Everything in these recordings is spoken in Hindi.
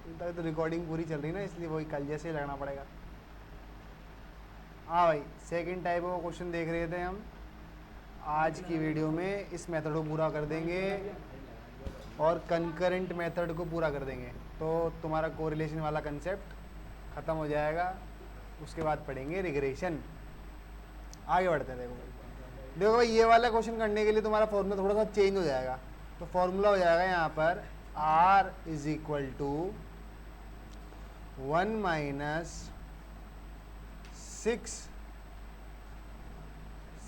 तो रिकॉर्डिंग पूरी चल रही ना, इसलिए वही कल जैसे ही लगना पड़ेगा। हाँ भाई, सेकंड टाइप ऑफ क्वेश्चन देख रहे थे हम आज की वीडियो में। इस मेथड को पूरा कर देंगे और कंकरेंट मेथड को पूरा कर देंगे, तो तुम्हारा कोरिलेशन वाला कंसेप्ट ख़त्म हो जाएगा। उसके बाद पढ़ेंगे रिग्रेशन। आगे बढ़ते हैं। देखो भाई, ये वाला क्वेश्चन करने के लिए तुम्हारा फॉर्मूला थोड़ा सा चेंज हो जाएगा। तो फॉर्मूला हो जाएगा यहाँ पर r is equal to 1 minus 6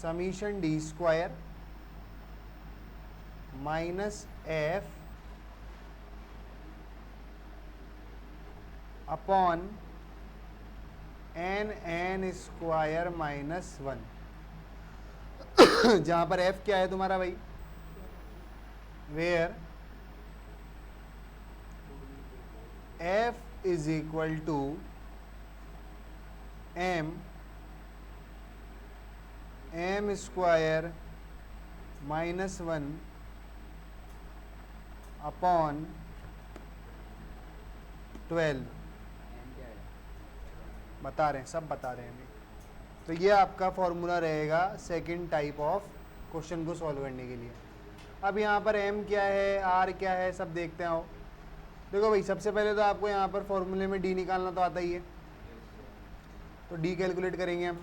summation D square minus F upon N square minus 1। जहां पर f क्या है तुम्हारा भाई, where f is equal to M square minus 1 upon 12। बता रहे हैं, सब बता रहे हैं अभी। तो ये आपका फॉर्मूला रहेगा सेकंड टाइप ऑफ क्वेश्चन को सॉल्व करने के लिए। अब यहाँ पर m क्या है, r क्या है, सब देखते हैं। देखो भाई, सबसे पहले तो आपको यहाँ पर फॉर्मूले में d निकालना तो आता ही है, तो d कैलकुलेट करेंगे हम।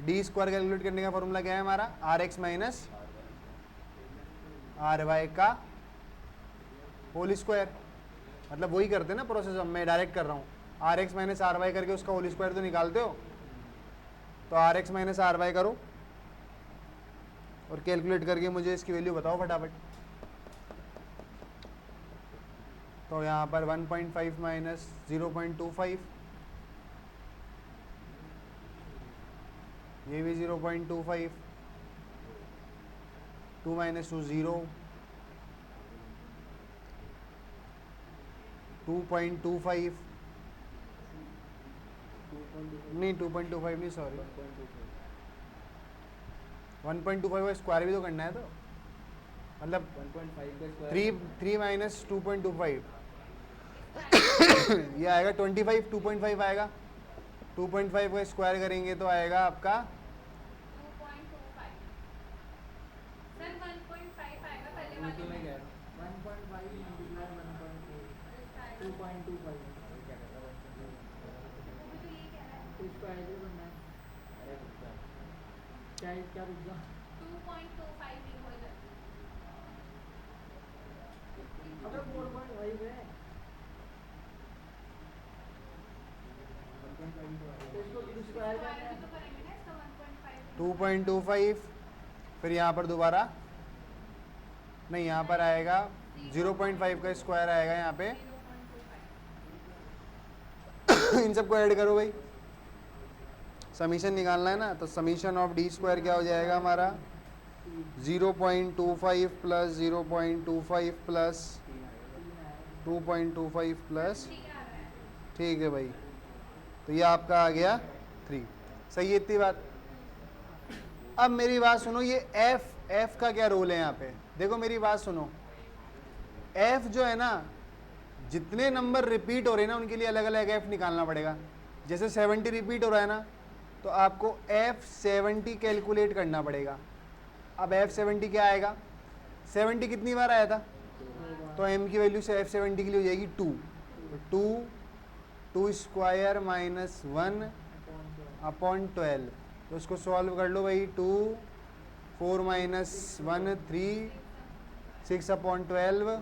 डी स्क्वायर कैलकुलेट करने का फॉर्मूला क्या है हमारा, R X minus R Y का होल स्क्वायर। मतलब वही करते हैं ना प्रोसेस, अब मैं डायरेक्ट कर रहा हूँ। R X minus R Y करके उसका होल स्क्वायर तो निकालते हो, तो R X minus R Y करो और कैलकुलेट करके मुझे इसकी वैल्यू बताओ फटाफट। तो यहाँ पर 1.5 माइनस 0.25, ये भी 0.25, 2 माइनस 2 0, 2.25 नहीं 2.25 नहीं, सॉरी 1.25 का स्क्वायर भी तो करना है, तो मतलब 3 माइनस 2.25 ये आएगा 25, 2.5 आएगा। 2.5 का स्क्वायर करेंगे तो आएगा आपका 2.25, फिर यहाँ पर दोबारा नहीं, यहाँ पर आएगा 0.5 का स्क्वायर आएगा यहाँ पे। इन सबको ऐड करो भाई, समीशन निकालना है ना, तो समीशन ऑफ डी स्क्वायर क्या हो जाएगा हमारा, 0.25 प्लस 0.25 प्लस 2.25 प्लस, ठीक है भाई। तो ये आपका आ गया 3। सही है इतनी बात। अब मेरी बात सुनो, ये f का क्या रोल है यहाँ पे, देखो मेरी बात सुनो। f जो है ना, जितने नंबर रिपीट हो रहे हैं ना उनके लिए अलग अलग f निकालना पड़ेगा। जैसे 70 रिपीट हो रहा है ना, तो आपको f70 कैलकुलेट करना पड़ेगा। अब f70 क्या आएगा, 70 कितनी बार आया था, तो m की वैल्यू से f70 के लिए हो जाएगी 2। तो 2 स्क्वायर माइनस 1 अपॉन 12, तो उसको सॉल्व कर लो भाई। 2 4 माइनस 1 3 6 अपॉन 12,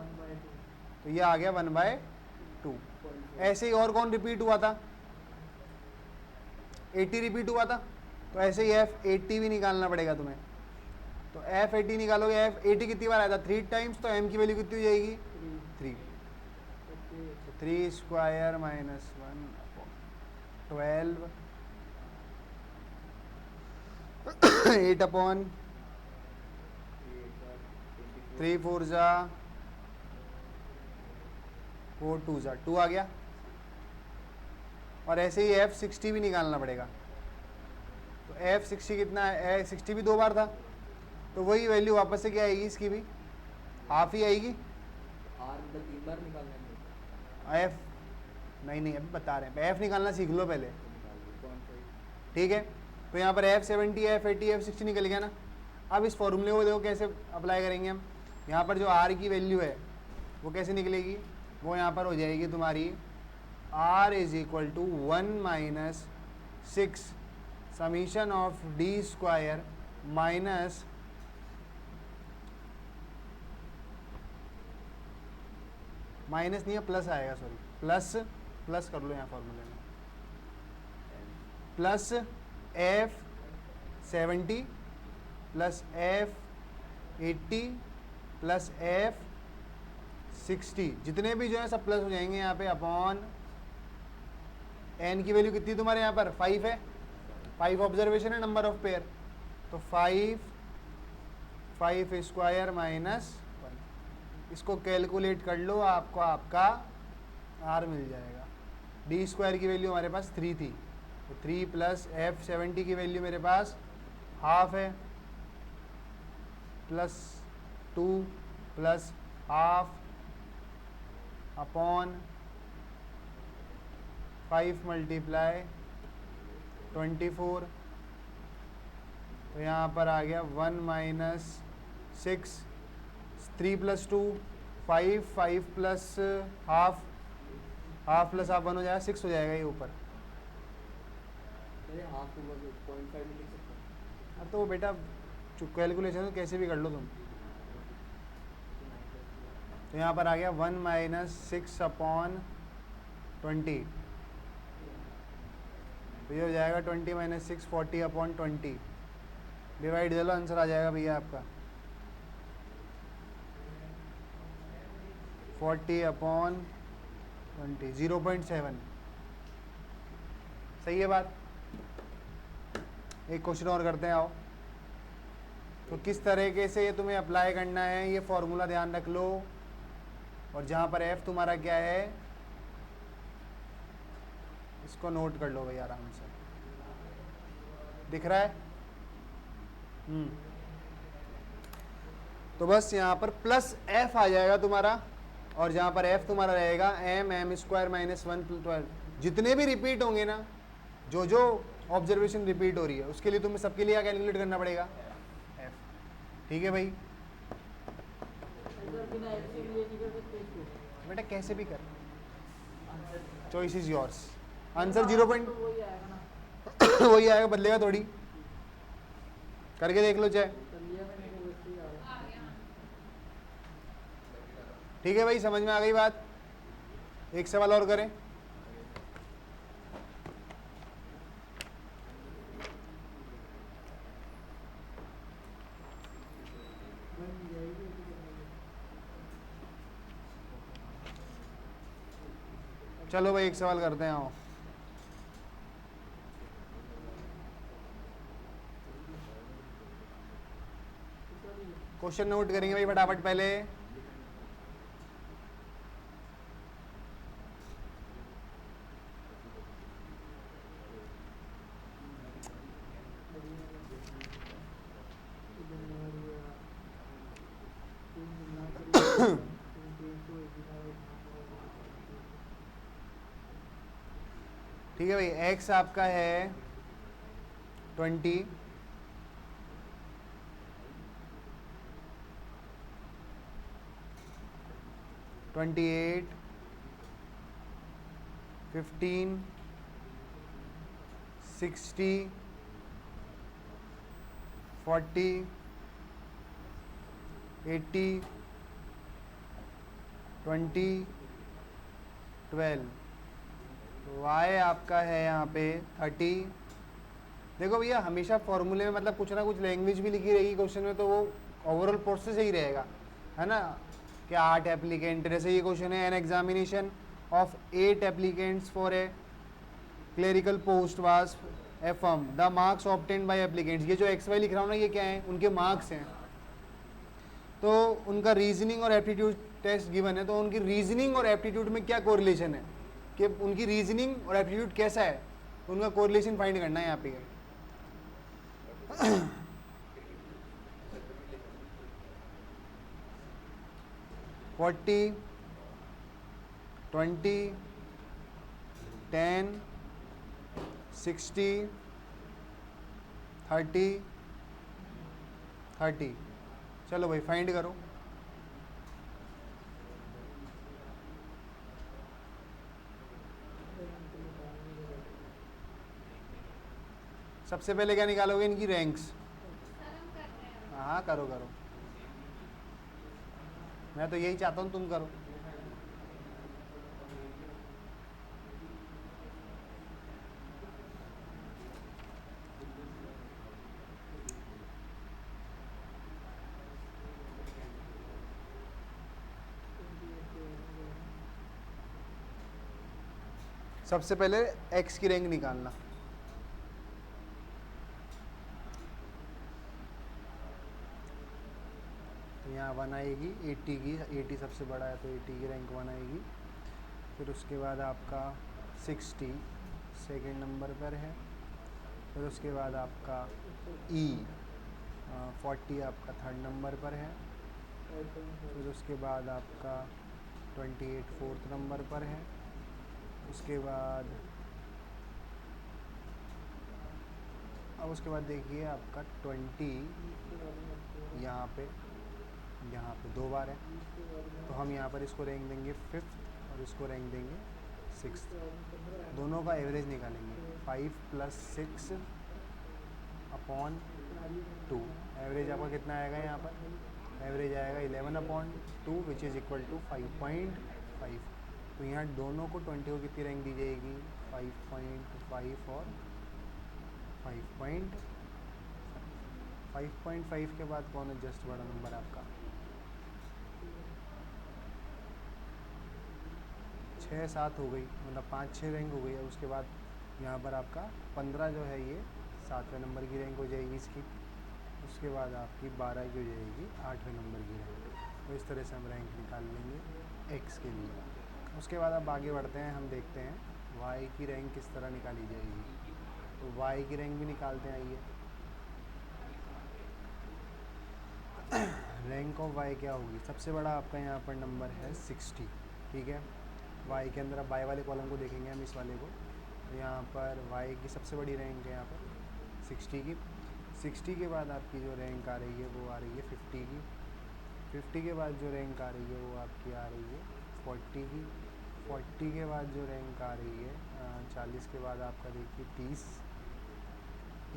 तो ये आ गया 1/2। ऐसे ही और कौन रिपीट हुआ था, 80 रिपीट हुआ था, तो ऐसे ही f80 भी निकालना पड़ेगा तुम्हें। तो f80 निकालोगे, f80 कितनी बार आया था, 3 टाइम्स, तो m की वैल्यू कितनी हो जाएगी 3। 3 स्क्वायर माइनस 1 अपॉन 12, 8 अपॉन 3 4 जा 4 2 जा 2 आ गया। और ऐसे ही f60 भी निकालना पड़ेगा। तो f60 कितना है, 60 भी 2 बार था, तो वही वैल्यू वापस से क्या आएगी इसकी भी, हाफ ही आएगी। आर मतलब 3 बार निकालना है। एफ नहीं नहीं अभी बता रहे हैं, एफ निकालना सीख लो पहले, कौन सा? ठीक है। तो यहाँ पर F70 F80 F60 निकल गया ना। अब इस फॉर्मूले को देखो कैसे अप्लाई करेंगे हम। यहाँ पर जो R की वैल्यू है वो कैसे निकलेगी, वो यहाँ पर हो जाएगी तुम्हारी R is equal to 1 minus 6 summation of D square minus minus नहीं है प्लस आएगा, सॉरी प्लस प्लस कर लो यहाँ फॉर्मूले में, plus F70 plus F80 plus F60 जितने भी जो है सब प्लस हो जाएंगे यहाँ पे अपॉन n की वैल्यू कितनी तुम्हारे यहाँ पर 5 है, 5 ऑब्जर्वेशन है नंबर ऑफ पेयर, तो 5 स्क्वायर माइनस 1, इसको कैलकुलेट कर लो, आपको आपका r मिल जाएगा। डी स्क्वायर की वैल्यू हमारे पास 3 थी, तो 3 प्लस F70 की वैल्यू मेरे पास हाफ है, plus 2 plus half upon 5 multiply 24, तो यहाँ पर आ गया 1 minus 6, 3 plus 2 5, 5 plus half, half plus half 1 हो जाएगा, 6 हो जाएगा ये ऊपर। अरे हाफ को 0.5 में लिख सकते हैं। हाँ तो बेटा कैलकुलेशन कैसे भी कर लो तुम। तो यहाँ पर आ गया 1 माइनस 6 अपॉन 20, तो ये हो जाएगा 20 माइनस 6 40 अपॉन 20, डिवाइड दे लो, आंसर आ जाएगा भैया आपका 40 अपॉन 20 0.7। सही है बात। एक क्वेश्चन और करते हैं आओ। तो किस तरीके से ये तुम्हें अप्लाई करना है, ये फॉर्मूला ध्यान रख लो, और जहाँ पर एफ तुम्हारा क्या है इसको नोट कर लो भाई आराम से, दिख रहा है। तो बस यहाँ पर प्लस एफ आ जाएगा तुम्हारा, और जहाँ पर एफ तुम्हारा रहेगा एम स्क्वायर माइनस 1 जितने भी रिपीट होंगे ना, जो जो ऑब्जर्वेशन रिपीट हो रही है उसके लिए तुम्हें सबके लिए कैलकुलेट करना पड़ेगा एफ, ठीक है भाई। बेटा कैसे भी कर, choice is yours, answer 0 point वही आएगा, बदलेगा थोड़ी, करके देख लो चाहे। ठीक है भाई, समझ में आ गई बात। एक सवाल और करें। चलो भाई एक सवाल करते हैं आओ। क्वेश्चन नोट करेंगे भाई फटाफट पहले। ठीक है भाई, x आपका है 20, ट्वेंटी 8, 15, 60, 40, 80, 20, 12। y आपका है यहाँ पे 30। देखो भैया हमेशा फॉर्मूले में मतलब कुछ ना कुछ लैंग्वेज भी लिखी रहेगी क्वेश्चन में, तो वो ओवरऑल प्रोसेस ही रहेगा, है ना। कि 8 एप्लीकेंट, जैसे ये क्वेश्चन है, an examination of 8 applicants for a clerical post was affirm, the marks obtained by applicants. ये जो एक्स वाई लिख रहा हूँ ना, ये क्या है, उनके मार्क्स हैं। तो उनका रीजनिंग और एप्टीट्यूड टेस्ट गिवन है, तो उनकी रीजनिंग और एप्टीट्यूड में क्या कोरिलेशन है, कि उनकी रीजनिंग और एप्टीट्यूड कैसा है, तो उनका कोरिलेशन फाइंड करना है यहाँ पे। 40, 20, 10, 60, 30, 30। चलो भाई फाइंड करो। सबसे पहले क्या निकालोगे? इनकी रैंक्स। हाँ करो करो, मैं तो यही चाहता हूँ तुम करो। सबसे पहले एक्स की रैंक निकालना। तो यहाँ 1 आएगी 80 की, 80 सबसे बड़ा है तो 80 की रैंक 1 आएगी। फिर उसके बाद आपका 60 सेकंड नंबर पर है। फिर उसके बाद आपका ई 40 आपका थर्ड नंबर पर है। फिर उसके बाद आपका 28 फोर्थ नंबर पर है। उसके बाद अब उसके बाद देखिए आपका 20 यहाँ पे 2 बार है, तो हम यहाँ पर इसको रैंक देंगे 5th और इसको रैंक देंगे 6th। दोनों का एवरेज निकालेंगे 5 + 6 अपॉन 2। एवरेज आपका कितना आएगा यहाँ पर? एवरेज आएगा 11/2 विच इज़ इक्वल टू 5.5। तो यहाँ दोनों को 20 को कितनी रैंक दी जाएगी? 5.5 और 5.5 के बाद कौन है जस्ट बड़ा नंबर आपका? 6-7 हो गई, मतलब 5-6 रैंक हो गई है। उसके बाद यहाँ पर आपका 15 जो है ये 7वें नंबर की रैंक हो जाएगी इसकी। उसके बाद आपकी 12 की हो जाएगी 8वें नंबर की रैंक। तो इस तरह से हम रैंक निकाल लेंगे एक्स के लिए। उसके बाद अब आगे बढ़ते हैं, हम देखते हैं वाई की रैंक किस तरह निकाली जाएगी। तो वाई की रैंक भी निकालते हैं। आइए, रैंक ऑफ वाई क्या होगी? सबसे बड़ा आपका यहाँ पर नंबर है 60, ठीक है। वाई के अंदर अब वाई वाले कॉलम को देखेंगे हम, इस वाले को। तो यहाँ पर वाई की सबसे बड़ी रैंक है यहाँ पर 60 की। 60 के बाद आपकी जो रैंक आ रही है वो आ रही है 50 की। 50 के बाद जो रैंक आ रही है वो आपकी आ रही है 40 की। 40 के बाद जो रैंक आ रही है 40 के बाद आपका देखिए 30,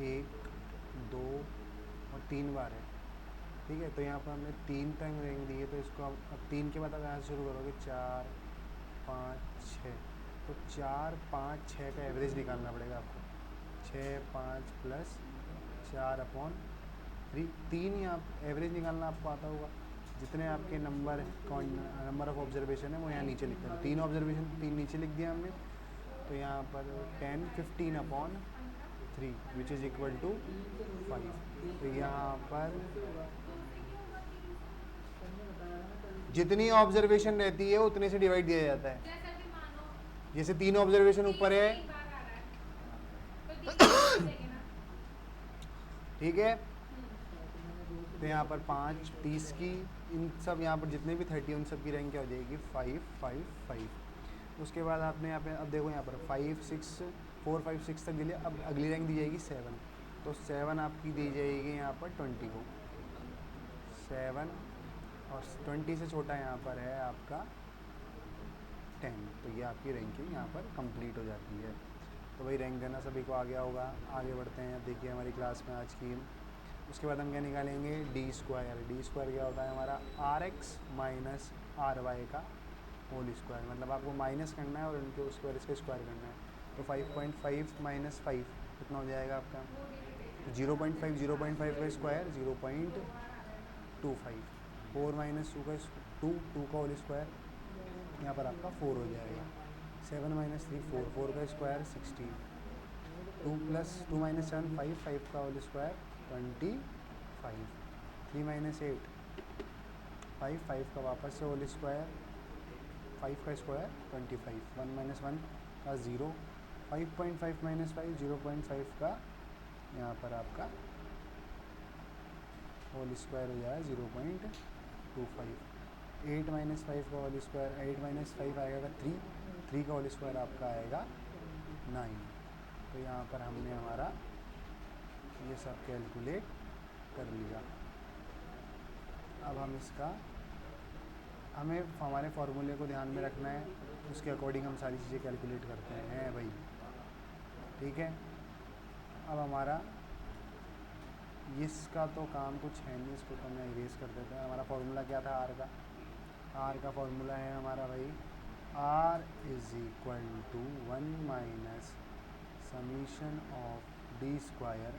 1, 2 और 3 बार है, ठीक है। तो यहाँ पर हमने 3 तक रैंक दी है, तो इसको अब 3 के बाद अगर यहाँ से शुरू करोगे 4, 5, 6, तो 4, 5, 6 का एवरेज निकालना पड़ेगा आपको। 6, 5 + 4/3। 3 यहाँ एवरेज निकालना आपको आता होगा। जितने आपके नंबर ऑफ ऑब्जर्वेशन है वो यहाँ नीचे लिख दें। 3 ऑब्जर्वेशन 3 नीचे लिख दिया हमने। तो यहाँ पर 10, 15/3 विच इज़ इक्वल टू 5। तो यहाँ पर जितनी ऑब्जर्वेशन रहती है उतने से डिवाइड दिया जाता है। जैसे 3 ऑब्जर्वेशन ऊपर है, ठीक है। तो यहाँ पर 5, 30 की, इन सब यहाँ पर जितने भी 30 उन सब की रैंक क्या हो जाएगी? 5, 5, 5। उसके बाद आपने यहाँ पे अब देखो यहाँ पर 5, 6, 4, 5, 6 तक दिले। अब अगली रैंक दी जाएगी 7। तो 7 आपकी दी जाएगी यहाँ पर 20 को। 7 और 20 से छोटा यहाँ पर है आपका 10। तो ये आपकी रैंकिंग यहाँ पर कंप्लीट हो जाती है। तो वही रैंक देना सभी को आ गया होगा। आगे बढ़ते हैं। अब देखिए हमारी क्लास में आज की, उसके बाद हम क्या निकालेंगे? D square. डी स्क्वायर क्या होता है हमारा? RX - RY का होल स्क्वायर। मतलब आपको माइनस करना है और उनके स्क्वायर इसका स्क्वायर करना है। तो 5.5 - 5 कितना हो जाएगा आपका? 0.5, 0.5 का स्क्वायर 0.25। 4 - 2 का 2 का होल स्क्वायर यहाँ पर आपका 4 हो जाएगा। 7 - 3 4, 4 का स्क्वायर 16। 2 + 2 - 7 5, 5 का होल स्क्वायर 25। 3 - 8 5, 5 का वापस से होल स्क्वायर, 5 का स्क्वायर 25। 1 - 1 का 0। 5.5 - 5 0.5 का यहाँ पर आपका होल स्क्वायर हो जाएगा 0.25। 8 माइनस 5 का होल स्क्वायर, 8 माइनस 5 आएगा 3, 3 का होल स्क्वायर आपका आएगा 9। तो यहाँ पर हमने हमारा ये सब कैलकुलेट कर लिया। अब हम इसका हमें हमारे फॉर्मूले को ध्यान में रखना है, उसके अकॉर्डिंग हम सारी चीज़ें कैलकुलेट करते हैं भाई, ठीक है। अब हमारा इसका तो काम कुछ है नहीं, इसको तो मैं इरेज कर देता हूँ। हमारा फॉर्मूला क्या था आर का? आर का फॉर्मूला है हमारा भाई R is equal to 1 minus summation of D square,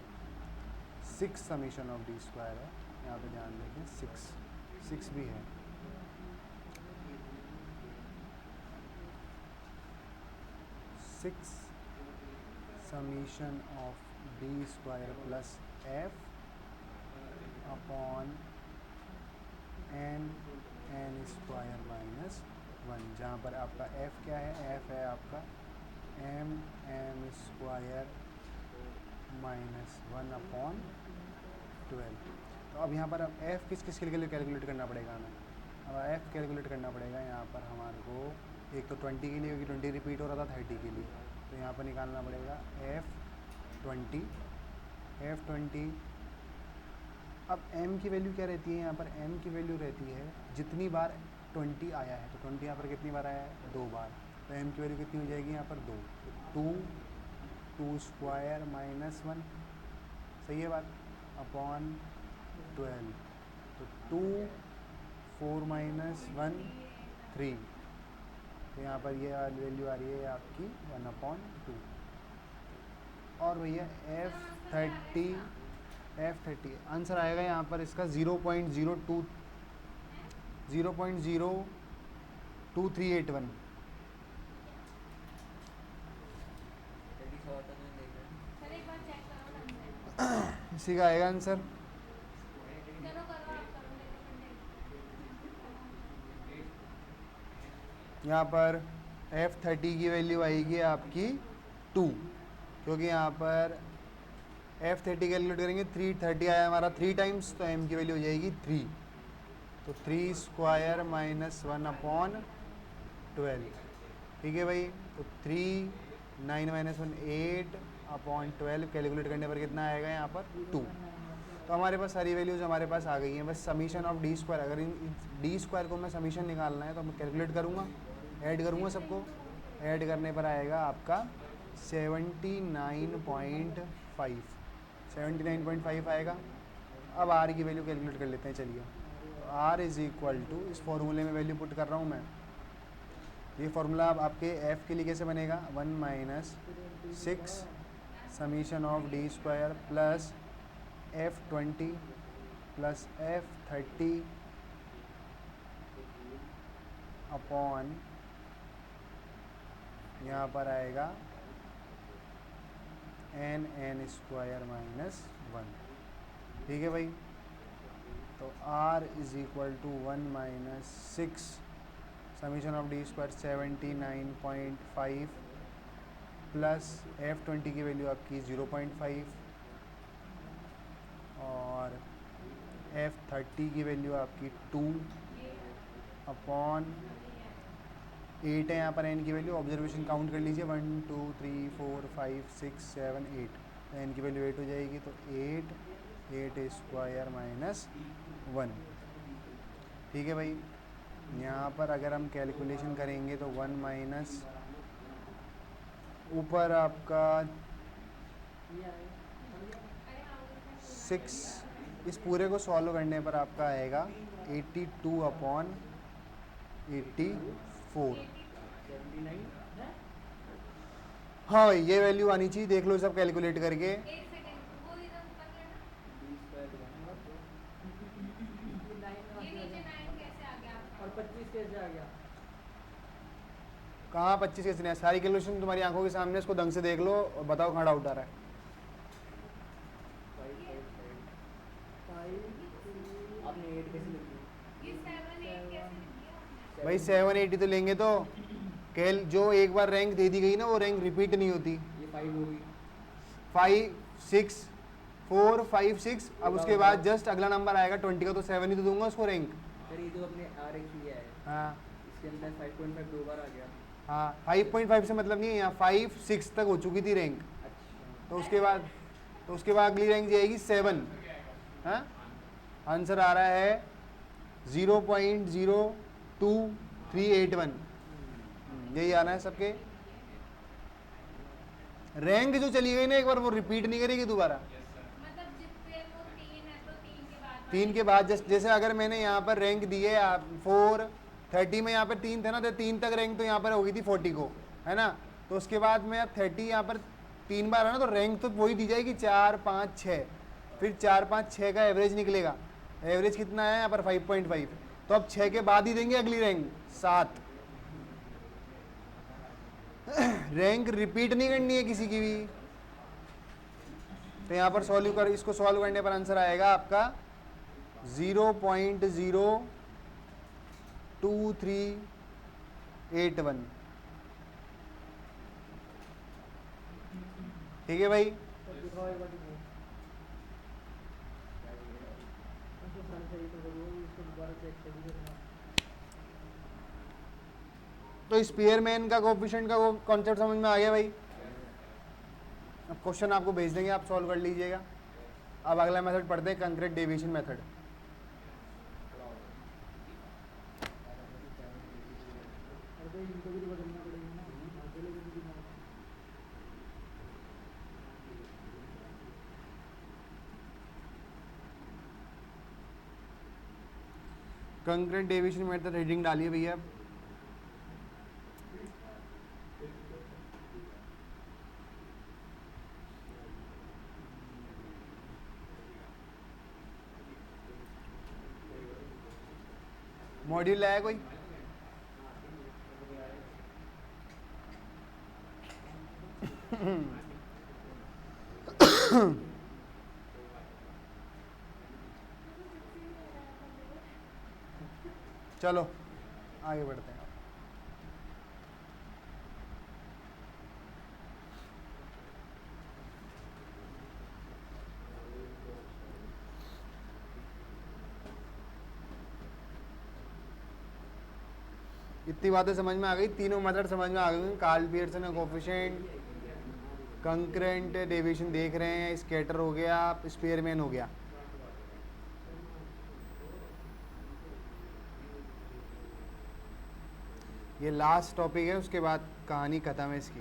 6 summation of D square है, यहाँ पे ध्यान देखें 6 भी है, 6 summation of D square plus F upon N square minus 1, जहाँ पर आपका एफ क्या है? एफ है आपका एम स्क्वायर माइनस 1 अपॉन 12। तो अब यहाँ पर अब एफ किस के लिए कैलकुलेट करना पड़ेगा हमें? अब एफ कैलकुलेट करना पड़ेगा यहाँ पर हमारे को, एक तो 20 के लिए, क्योंकि 20 रिपीट हो रहा था 30 के लिए, तो यहाँ पर निकालना पड़ेगा F20। अब m की वैल्यू क्या रहती है यहाँ पर? m की वैल्यू रहती है जितनी बार 20 आया है, तो 20 यहाँ पर कितनी बार आया है? 2 बार, तो m की वैल्यू कितनी हो जाएगी यहाँ पर? 2, तो 2 स्क्वायर माइनस 1, सही है बात, अपॉन 12, तो 2 4 माइनस 1 3, तो यहाँ पर ये वैल्यू आ रही है आपकी 1/2। और भैया F30 आंसर आएगा यहाँ पर इसका 0.02381। सर एक बार चेक करो ढंग से। इसी का आएगा आंसर। चलो करो, आप करो, यहाँ पर F30 की वैल्यू आएगी आपकी 2, क्योंकि यहाँ पर F30 कैलकुलेट करेंगे, 330 आया हमारा 3 टाइम्स, तो m की वैल्यू हो जाएगी 3, तो 3 स्क्वायर माइनस 1/12, ठीक है भाई। तो 3 9 माइनस 1 8/12 कैलकुलेट करने पर कितना आएगा यहाँ पर? 2। तो हमारे पास सारी वैल्यूज़ हमारे पास आ गई हैं, बस समीशन ऑफ डी स्क्वायर, अगर इन डी स्क्वायर को मैं समीशन निकालना है तो मैं कैलकुलेट करूँगा, ऐड करूँगा सबको, ऐड करने पर आएगा आपका 79.5 आएगा। अब आर की वैल्यू कैलकुलेट कर लेते हैं, चलिए। तो आर इज़ इक्वल टू, इस फॉर्मूले में वैल्यू पुट कर रहा हूँ मैं, ये फार्मूला अब आपके एफ़ के लिए कैसे बनेगा? 1 minus 6 summation of D square plus F20 plus F30 upon, यहाँ पर आएगा n स्क्वायर माइनस 1, ठीक है भाई। तो r is equal to 1 minus 6 summation of D square 79.5 plus F20 की वैल्यू आपकी 0.5 और F30 की वैल्यू आपकी 2 अपॉन 8 है यहाँ पर n की वैल्यू, ऑब्जर्वेशन काउंट कर लीजिए 1 2 3 4 5 6 7 8, तो n की वैल्यू 8 हो जाएगी, तो 8 स्क्वायर माइनस 1, ठीक है भाई। यहाँ पर अगर हम कैलकुलेशन करेंगे तो 1 माइनस ऊपर आपका 6, इस पूरे को सॉल्व करने पर आपका आएगा 82/84। हाँ भाई ये वैल्यू आनी चाहिए, देख लो सब कैलकुलेट करके। एक सेकंड, वो इधर ऊपर लेना, ये नीचे 9 कैसे आ गया आपका? और 25 कैसे आ गया? कहाँ 25 कैसे नहीं है? सारी कैलकुलेशन तुम्हारी आंखों के सामने, इसको ढंग से देख लो और बताओ कहाँ डाउट आ रहा है। आपने 8 कैसे लिख दिया? ये 7 8 कैसे लिख दिया? भाई 780 तो लेंगे तो कैल जो एक बार रैंक दे दी गई ना, वो रैंक रिपीट नहीं होती। ये 5 होगी। 5 6 4 5 6, अब उसके बाद जस्ट अगला नंबर आएगा 20 का, तो 7 ही तो दूंगा उसको रैंक। सर ये जो अपने आर एक्स लिया है हाँ इसके अंदर 5.5 दो बार आ गया। हाँ 5.5 से मतलब नहीं है, यहाँ 5 6 तक हो चुकी थी रैंक, अच्छा तो उसके बाद अगली रैंक जाएगी 7। हाँ आंसर आ रहा है 0.02381। यही आना है सबके। रैंक जो चली गई ना एक बार, वो रिपीट नहीं करेगी दोबारा। मतलब जिससे वो 3 है तो 3 के बाद 3 के बाद जैसे अगर मैंने यहाँ पर रैंक दी है 430 में, यहाँ पर 3 थे ना, तो 3 तक रैंक तो यहाँ पर हो गई थी 40 को, है ना। तो उसके बाद में अब 30 यहाँ पर 3 बार है ना, तो रैंक तो वही दी जाएगी 4 5 6, फिर 4 5 6 का एवरेज निकलेगा। एवरेज कितना है यहाँ पर 5.5, तो अब 6 के बाद ही देंगे अगली रैंक 7। रैंक रिपीट नहीं करनी है किसी की भी। तो यहाँ पर इसको सॉल्व करने पर आंसर आएगा आपका 0.02381। ठीक है भाई। सर दिखाओ एक बार दिखाओ। तो सर सही तो करो इसको दोबारा चेक कर दीजिए। तो स्पीयरमैन का कोएफिशिएंट का वो कॉन्सेप्ट समझ में आ गया भाई। अब क्वेश्चन आपको भेज देंगे, आप सॉल्व कर लीजिएगा। अब अगला मेथड पढ़ते हैं, कंक्रीट डेविएशन मेथड। और तो इनको भी तो बदलना पड़ेगा ना, अकेले भी नहीं दिखाओ। कंक्रीट डेविएशन मेथड हेडिंग डालिए भैया। मॉड्यूल लाया कोई? चलो आगे बढ़ते हैं। इतनी बातें समझ में आ गई, तीनों मेथड समझ में आ गई। Karl Pearson coefficient, concurrent deviation देख रहे हैं, स्कैटर हो गया, स्पीयरमैन हो गया। ये लास्ट टॉपिक है, उसके बाद कहानी खत्म है इसकी।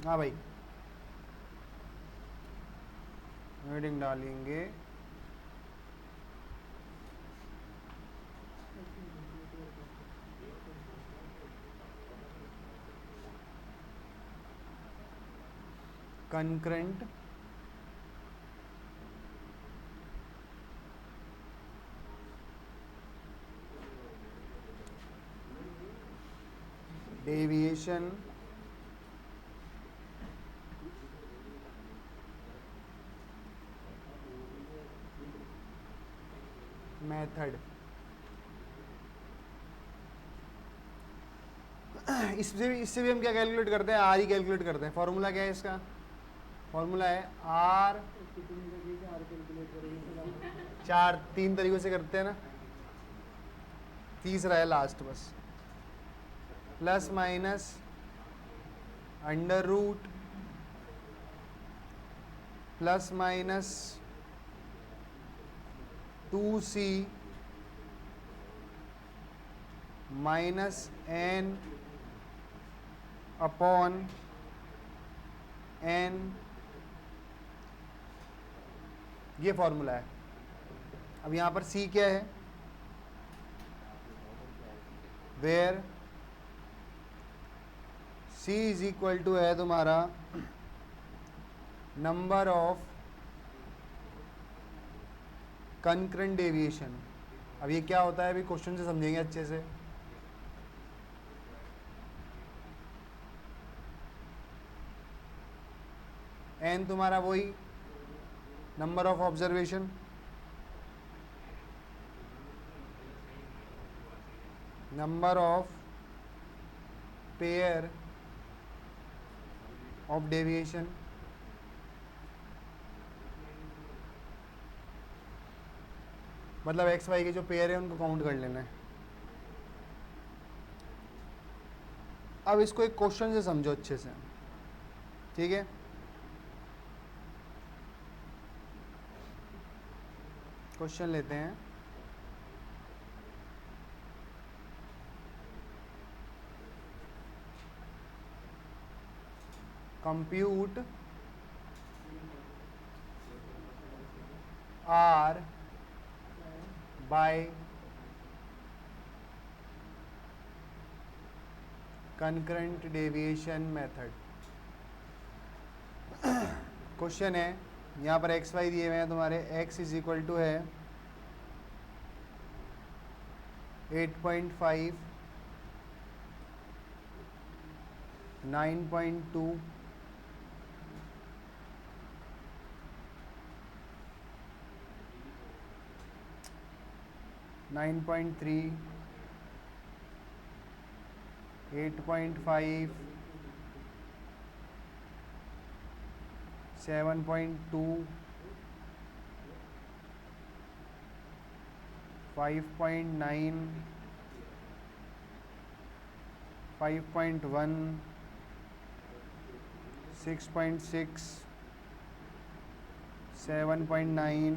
हाँ भाई हेडिंग डालेंगे। Concurrent deviation method. इससे भी हम क्या कैलकुलेट करते हैं, आर ही कैलकुलेट करते हैं। फॉर्मूला क्या है इसका? फॉर्मूला है आर। कितनी जगह से आर कैलकुलेट करेंगे? 3 तरीकों से करते हैं ना, तीसरा है लास्ट बस। Plus minus under root plus minus 2c minus n upon n, ये फॉर्मूला है। अब यहाँ पर c क्या है? Where c is equal to है तुम्हारा नंबर ऑफ कंकरेंट डेविएशन। अब ये क्या होता है अभी क्वेश्चन से समझेंगे अच्छे से। n तुम्हारा वही number of observation, number of pair of deviation, मतलब एक्स वाई के जो पेयर है उनको काउंट कर लेना है। अब इसको एक क्वेश्चन से समझो अच्छे से, ठीक है। क्वेश्चन लेते हैं। Compute R by concurrent deviation method. Question है, यहाँ पर एक्स वाई दिए हुए हैं तुम्हारे। एक्स इज इक्वल टू है 8.5, 9.2, 9.3, 8.5, 7.2, 5.9, 5.1, 6.6, 7.9,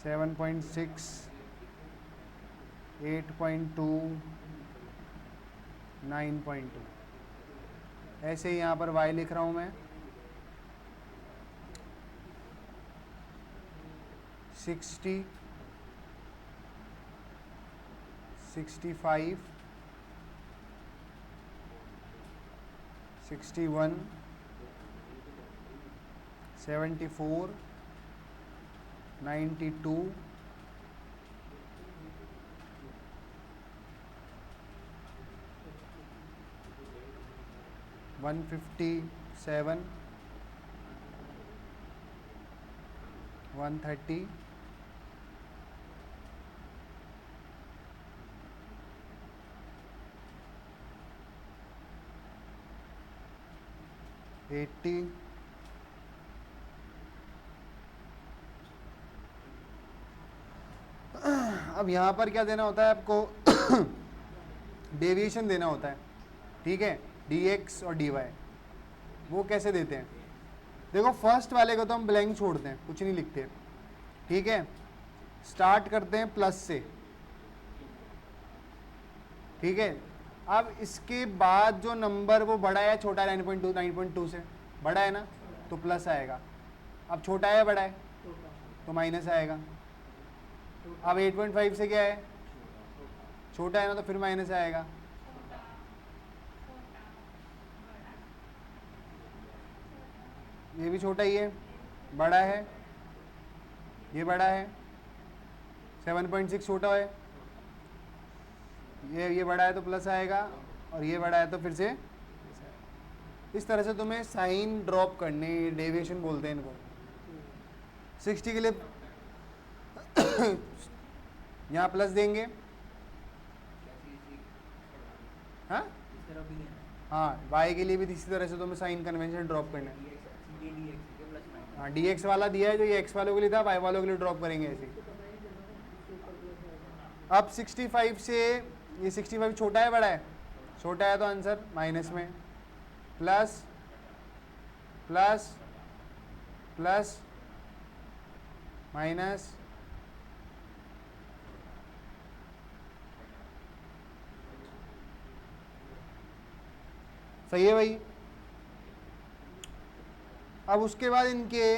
7.6, 8.2, 9.2। ऐसे ही यहाँ पर y लिख रहा हूँ मैं 60, 65, 61, 74, 92, 157, 130, 80, अब यहाँ पर क्या देना होता है आपको? डेविएशन देना होता है, ठीक है, dx और dy। वो कैसे देते हैं? देखो फर्स्ट वाले को तो हम ब्लैंक छोड़ते हैं, कुछ नहीं लिखते, ठीक है। स्टार्ट करते हैं प्लस से, ठीक है। अब इसके बाद जो नंबर वो बड़ा है छोटा है, 9.2, 9.2 से बड़ा है ना, तो प्लस आएगा। अब छोटा है बड़ा है तो माइनस आएगा। अब 8.5 से क्या है? छोटा है ना, तो फिर माइनस आएगा। ये भी छोटा ही है, बड़ा है, ये बड़ा है, 7.6 छोटा है, ये बड़ा है तो प्लस आएगा, और ये बड़ा है तो फिर से। इस तरह से तुम्हें साइन ड्रॉप करने, डेविएशन बोलते हैं इनको। 60 के लिए यहाँ प्लस देंगे, हाँ हाँ, y के लिए भी इसी तरह से तुम्हें साइन कन्वेंशन ड्रॉप करना है। हाँ, dx वाला दिया है जो ये x वालों के लिए था, y वालों के लिए ड्रॉप करेंगे ऐसे। अब 65 से ये 65 छोटा है बड़ा है? छोटा है तो आंसर माइनस में, प्लस प्लस प्लस माइनस, सही है भाई। अब उसके बाद इनके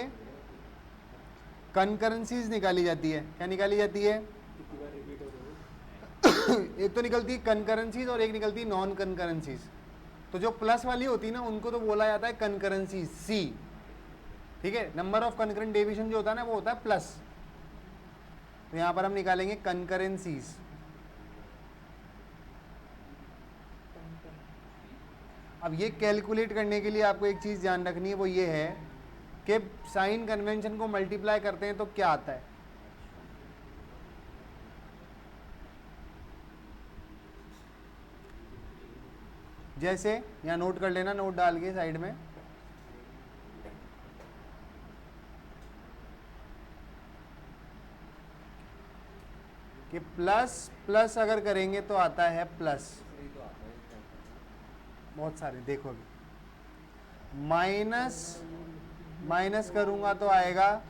कनकरेंसीज निकाली जाती है। क्या निकाली जाती है? एक तो निकलती है कनकरेंसीज और एक निकलती है नॉन कनकरेंसीज। तो जो प्लस वाली होती है ना, उनको तो बोला जाता है कनकरेंसीज, सी, ठीक है। नंबर ऑफ कनकरेंट डेविएशन जो होता है ना, वो होता है प्लस। तो यहां पर हम निकालेंगे कनकरेंसीज। अब ये कैलकुलेट करने के लिए आपको एक चीज़ ध्यान रखनी है, वो ये है कि साइन कन्वेंशन को मल्टीप्लाई करते हैं तो क्या आता है। जैसे यहाँ नोट कर लेना, नोट डाल के साइड में। कि प्लस प्लस अगर करेंगे तो आता है प्लस, थ्री तो आता है इसका। बहुत सारे देखो अभी, माइनस माइनस करूंगा तो आएगा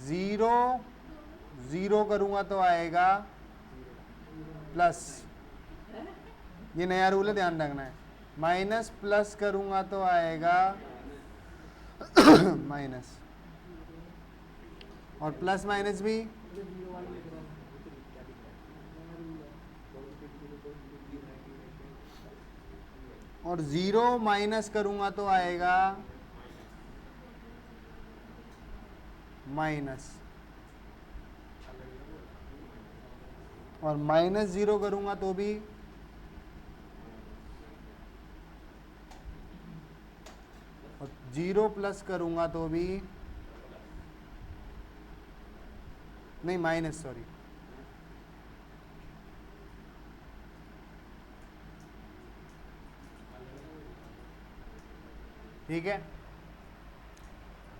ज़ीरो, ज़ीरो करूंगा तो आएगा प्लस। ये नया रूल है, ध्यान रखना है। माइनस प्लस करूंगा तो आएगा माइनस, और प्लस माइनस भी और ज़ीरो माइनस करूंगा तो आएगा माइनस, और माइनस ज़ीरो करूंगा तो भी और जीरो प्लस करूंगा तो भी नहीं, माइनस, सॉरी, ठीक है।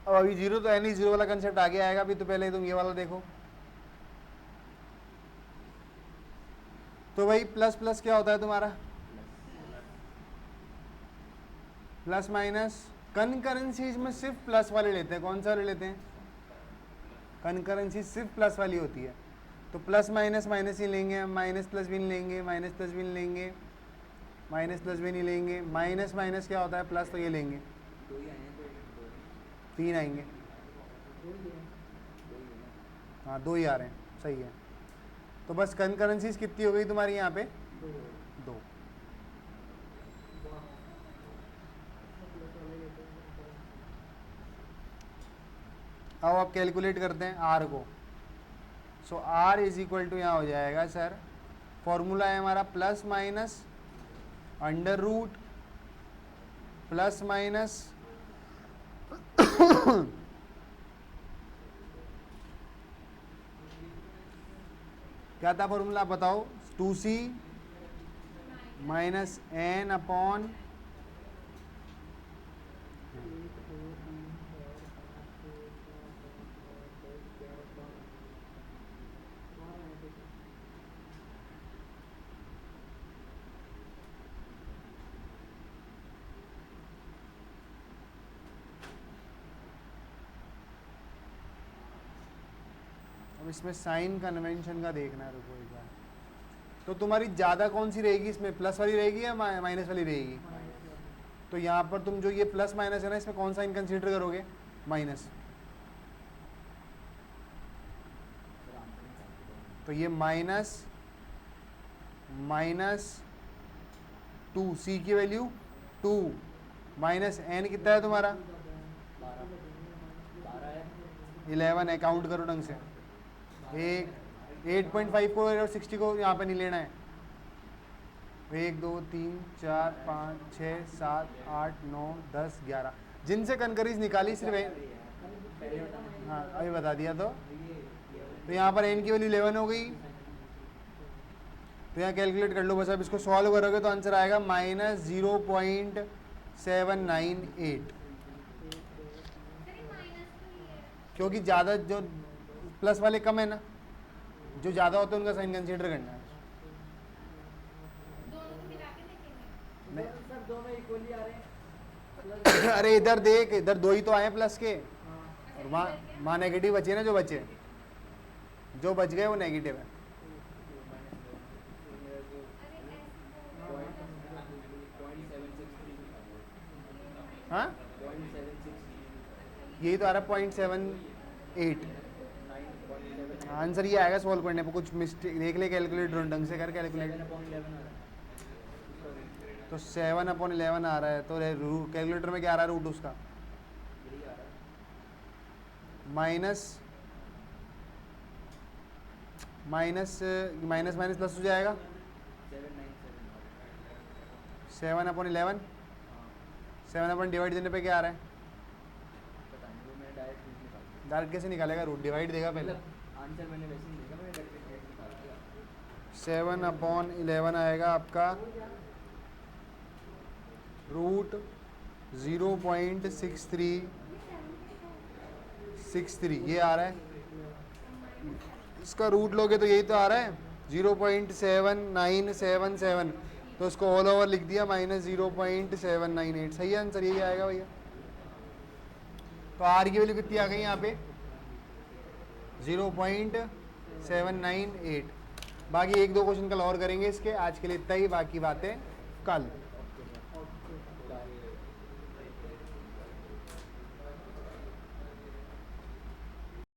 अब अभी जीरो तो है नहीं, जीरो वाला कंसेप्ट आगे आएगा, अभी तो पहले तुम ये वाला देखो। तो भाई प्लस प्लस क्या होता है तुम्हारा, प्लस माइनस। कनकरेंसीज में सिर्फ प्लस वाले लेते हैं, कौन सा वाले लेते हैं, कनकरेंसी सिर्फ प्लस वाली होती है। तो प्लस माइनस माइनस ही लेंगे, माइनस प्लस भी नहीं लेंगे, माइनस प्लस भी नहीं लेंगे, माइनस प्लस भी नहीं लेंगे, माइनस माइनस क्या होता है प्लस, तो ये लेंगे, दो ही आए हैं तो दो ही। तीन आएंगे, दो ही है ना। हाँ दो ही आ रहे हैं, सही है। तो बस कनकरेंसीज कितनी हो गई तुम्हारी यहाँ पे, दो। अब आप कैलकुलेट करते हैं आर को। So R is equal to यहाँ हो जाएगा सर, फॉर्मूला है हमारा plus minus under root plus minus क्या था फॉर्मूला बताओ, 2c माइनस एन अपॉन अब इसमें साइन कन्वेंशन का देखना है, रुको एक बार। तो तुम्हारी ज़्यादा कौन सी रहेगी इसमें, प्लस वाली रहेगी या माइनस वाली रहेगी। तो यहाँ पर तुम जो ये प्लस माइनस है ना, इसमें कौन सा इन कंसीडर करोगे, माइनस। तो ये माइनस माइनस 2, सी की वैल्यू 2 माइनस एन कितना है तुम्हारा, 11 है, काउंट करो ढंग से। एक 8.5 को और 60 को यहाँ पे नहीं लेना है। 1 2 3 4 5 6 7 8 9 10 11 जिनसे कनकरीज निकाली सिर्फ हाँ अभी बता दिया। तो यहाँ पर एन की वैल्यू 11 हो गई। तो यहाँ कैलकुलेट कर लो बस। अब इसको सॉल्व करोगे तो आंसर आएगा -0.798। क्योंकि ज़्यादा जो प्लस वाले कम है ना, जो ज़्यादा होते हैं उनका साइन कंसीडर करना है। नहीं सर दोनों इक्वली आ रहे हैं। अरे इधर देख, इधर दो ही तो आए प्लस के, और वहाँ नेगेटिव बचे ना, जो बचे, जो बच गए वो नेगेटिव है। हाँ यही तो आ रहा 0.78। आंसर ये आएगा सॉल्व करने पर। कुछ मिस्टेक देख ले, कैलकुलेटर ढंग से कर कैलकुलेट। तो 7/11 आ रहा है। तो कैलकुलेटर में क्या आ रहा है रूट उसका, minus minus minus minus plus हो जाएगा 7/11। 7 अपन डिवाइड देने पे क्या आ रहा है, डायरेक्ट कैसे निकालेगा, रूट डिवाइड देगा पहले। आंसर मैंने वैसे ही देखा, मैंने डायरेक्ट निकाल दिया। 7/11 आएगा आपका रूट 0.63 63 ये आ रहा है, इसका रूट लोगे तो यही तो आ रहा है 0.7977, तो इसको ऑल ओवर लिख दिया -0.798, सही आंसर यही आएगा भैया। तो आर की वैल्यू कितनी आ गई यहाँ पे 0.798। बाकी एक दो क्वेश्चन कल और करेंगे इसके, आज के लिए इतना ही, बाकी बातें कल।